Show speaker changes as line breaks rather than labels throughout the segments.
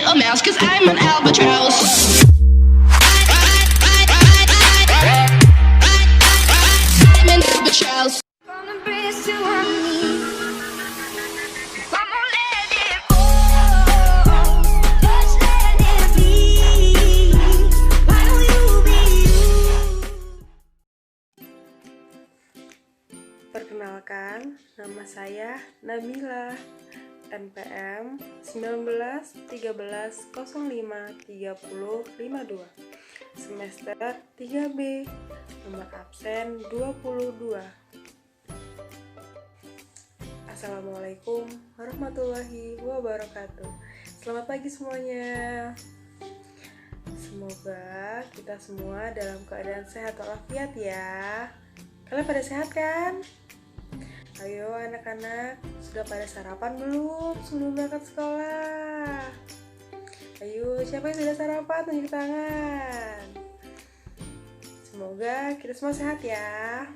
a mouse, cause I'm an albatross. I'm an albatross.
From the bridge to our knees, I'm gonna let it go, just let it be. Why don't you be you?
Perkenalkan, nama saya Nabila, NPM 1913053052, semester 3B, nomor absen 22. Assalamualaikum warahmatullahi wabarakatuh. Selamat pagi semuanya. Semoga kita semua dalam keadaan sehat walafiat ya. Kalian pada sehat kan? Ayo anak-anak, sudah pada sarapan belum sebelum berangkat sekolah? Ayo, siapa yang sudah sarapan? Tunjuk tangan. Semoga kita semua sehat ya.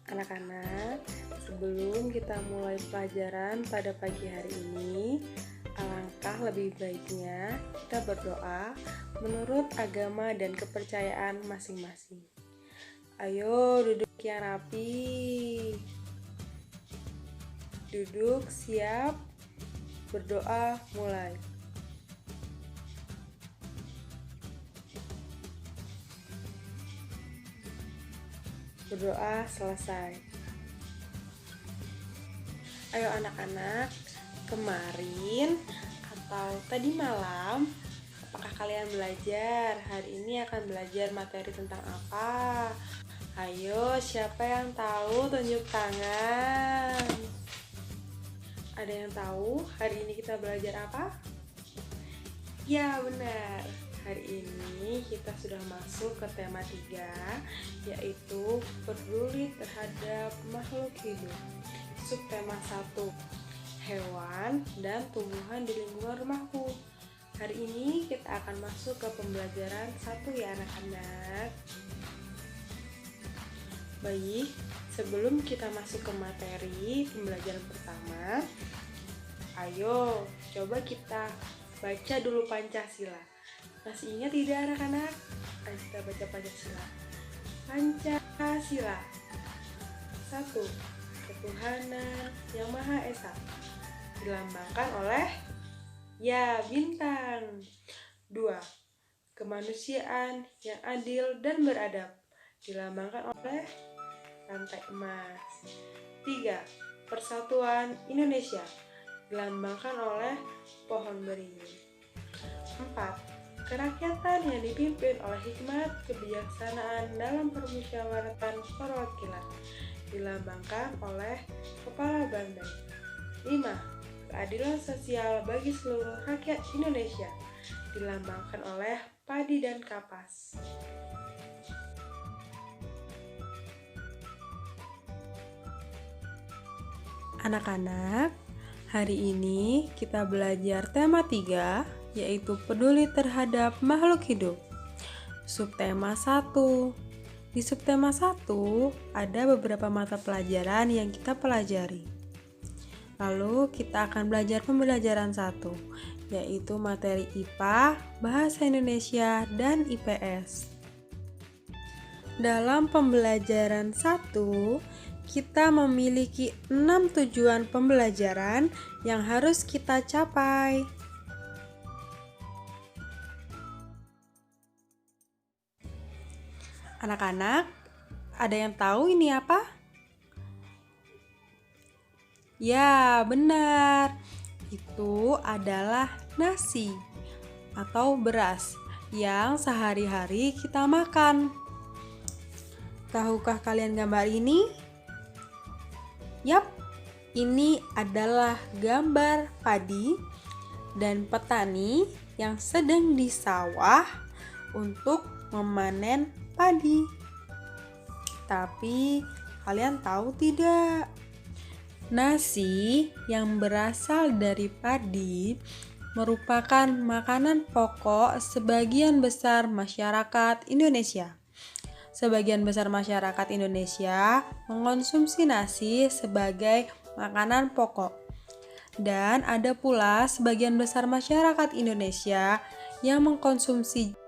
Anak-anak, sebelum kita mulai pelajaran pada pagi hari ini, alangkah lebih baiknya kita berdoa menurut agama dan kepercayaan masing-masing. Ayo duduk yang rapi. Duduk siap. Berdoa mulai. Berdoa selesai. Ayo anak-anak, kemarin atau tadi malam, apakah kalian belajar? Hari ini akan belajar materi tentang apa? Ayo, siapa yang tahu? Tunjuk tangan. Ada yang tahu hari ini kita belajar apa? Ya, benar. Hari ini kita sudah masuk ke tema 3, yaitu peduli terhadap makhluk hidup. Subtema 1, hewan dan tumbuhan di lingkungan rumahku. Hari ini kita akan masuk ke pembelajaran 1 ya anak-anak. Baik, sebelum kita masuk ke materi pembelajaran pertama, ayo coba kita baca dulu Pancasila. Masih ingat tidak anak-anak? Ayo kita baca Pancasila. Pancasila. 1. Ketuhanan yang Maha Esa. Dilambangkan oleh bintang. 2. Kemanusiaan yang adil dan beradab. Dilambangkan oleh rantai emas. 3. Persatuan Indonesia. Dilambangkan oleh pohon beringin. 4. Kerakyatan yang dipimpin oleh hikmat kebijaksanaan dalam permusyawaratan perwakilan. Dilambangkan oleh kepala banteng. 5. Keadilan sosial bagi seluruh rakyat Indonesia. Dilambangkan oleh padi dan kapas. Anak-anak, hari ini kita belajar tema 3, yaitu peduli terhadap makhluk hidup. Subtema 1. Di subtema 1 ada beberapa mata pelajaran yang kita pelajari. Lalu kita akan belajar pembelajaran 1, yaitu materi IPA, Bahasa Indonesia, dan IPS. Dalam pembelajaran 1, kita memiliki 6 tujuan pembelajaran yang harus kita capai. Anak-anak, ada yang tahu ini apa? Ya, benar. Itu adalah nasi atau beras yang sehari-hari kita makan. Tahukah kalian gambar ini? Yap, ini adalah gambar padi dan petani yang sedang di sawah untuk memanen padi. Tapi kalian tahu tidak? Nasi yang berasal dari padi merupakan makanan pokok sebagian besar masyarakat Indonesia. Sebagian besar masyarakat Indonesia mengonsumsi nasi sebagai makanan pokok. Dan ada pula sebagian besar masyarakat Indonesia yang mengkonsumsi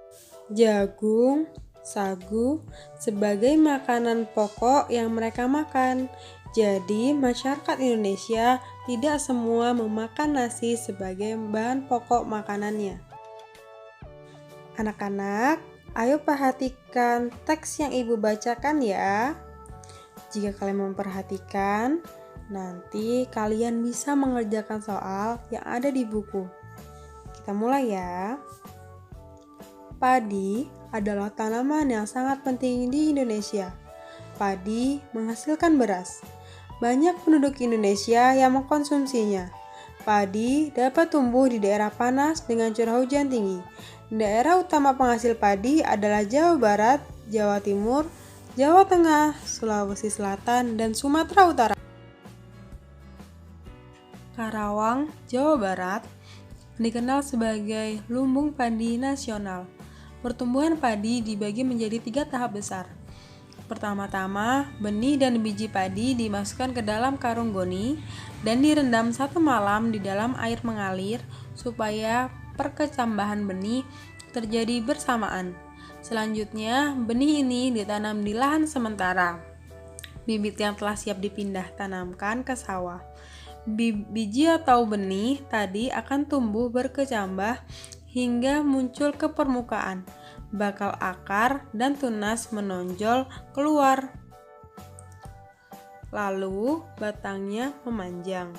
jagung, sagu sebagai makanan pokok yang mereka makan. Jadi, masyarakat Indonesia tidak semua memakan nasi sebagai bahan pokok makanannya. Anak-anak, ayo perhatikan teks yang Ibu bacakan ya. Jika kalian memperhatikan, nanti kalian bisa mengerjakan soal yang ada di buku. Kita mulai ya. Padi adalah tanaman yang sangat penting di Indonesia. Padi menghasilkan beras. Banyak penduduk Indonesia yang mengkonsumsinya. Padi dapat tumbuh di daerah panas dengan curah hujan tinggi. Daerah utama penghasil padi adalah Jawa Barat, Jawa Timur, Jawa Tengah, Sulawesi Selatan, dan Sumatera Utara. Karawang, Jawa Barat, dikenal sebagai lumbung padi nasional. Pertumbuhan padi dibagi menjadi 3 tahap besar. Pertama-tama, benih dan biji padi dimasukkan ke dalam karung goni dan direndam 1 malam di dalam air mengalir supaya perkecambahan benih terjadi bersamaan. Selanjutnya, benih ini ditanam di lahan sementara. Bibit yang telah siap dipindah tanamkan ke sawah. Biji atau benih tadi akan tumbuh berkecambah hingga muncul ke permukaan. Bakal akar dan tunas menonjol keluar. Lalu batangnya memanjang.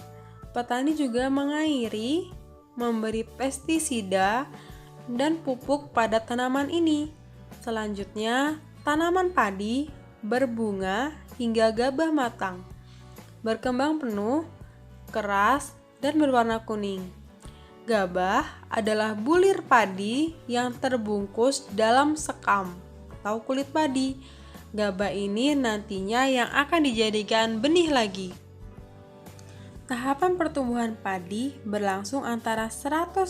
Petani juga mengairi, memberi pestisida dan pupuk pada tanaman ini. Selanjutnya, tanaman padi berbunga hingga gabah matang, berkembang penuh, keras, dan berwarna kuning. Gabah adalah bulir padi yang terbungkus dalam sekam atau kulit padi. Gabah ini nantinya yang akan dijadikan benih lagi. Tahapan pertumbuhan padi berlangsung antara 110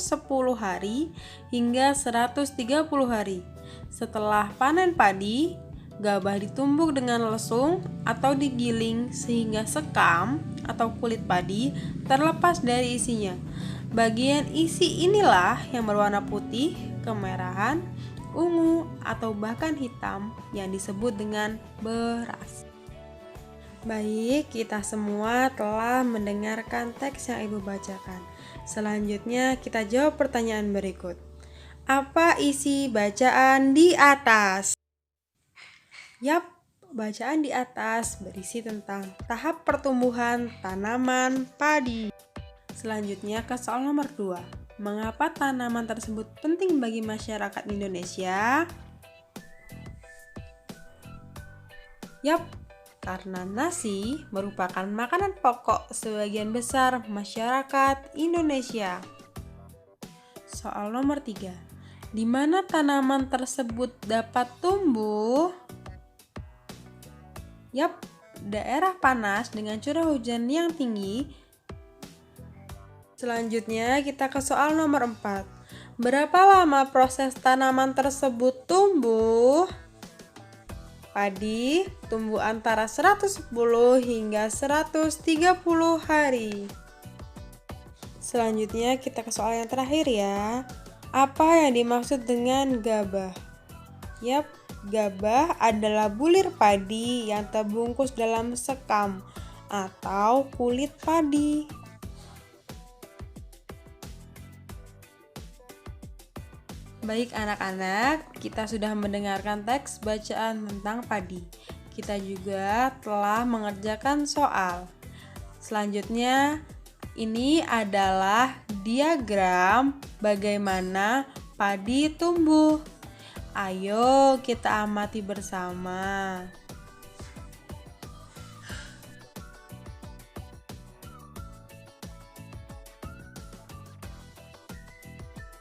hari hingga 130 hari. Setelah panen padi, gabah ditumbuk dengan lesung atau digiling sehingga sekam atau kulit padi terlepas dari isinya. Bagian isi inilah yang berwarna putih, kemerahan, ungu, atau bahkan hitam yang disebut dengan beras. Baik, kita semua telah mendengarkan teks yang Ibu bacakan. Selanjutnya kita jawab pertanyaan berikut. Apa isi bacaan di atas? Yap, bacaan di atas berisi tentang tahap pertumbuhan tanaman padi. Selanjutnya ke soal nomor 2. Mengapa tanaman tersebut penting bagi masyarakat Indonesia? Yap, karena nasi merupakan makanan pokok sebagian besar masyarakat Indonesia. Soal nomor 3. Di mana tanaman tersebut dapat tumbuh? Yap, daerah panas dengan curah hujan yang tinggi. Selanjutnya kita ke soal nomor 4. Berapa lama proses tanaman tersebut tumbuh? Padi tumbuh antara 110 hingga 130 hari. Selanjutnya kita ke soal yang terakhir ya. Apa yang dimaksud dengan gabah? Yap, gabah adalah bulir padi yang terbungkus dalam sekam atau kulit padi. Baik anak-anak, kita sudah mendengarkan teks bacaan tentang padi. Kita juga telah mengerjakan soal. Selanjutnya, ini adalah diagram bagaimana padi tumbuh. Ayo kita amati bersama.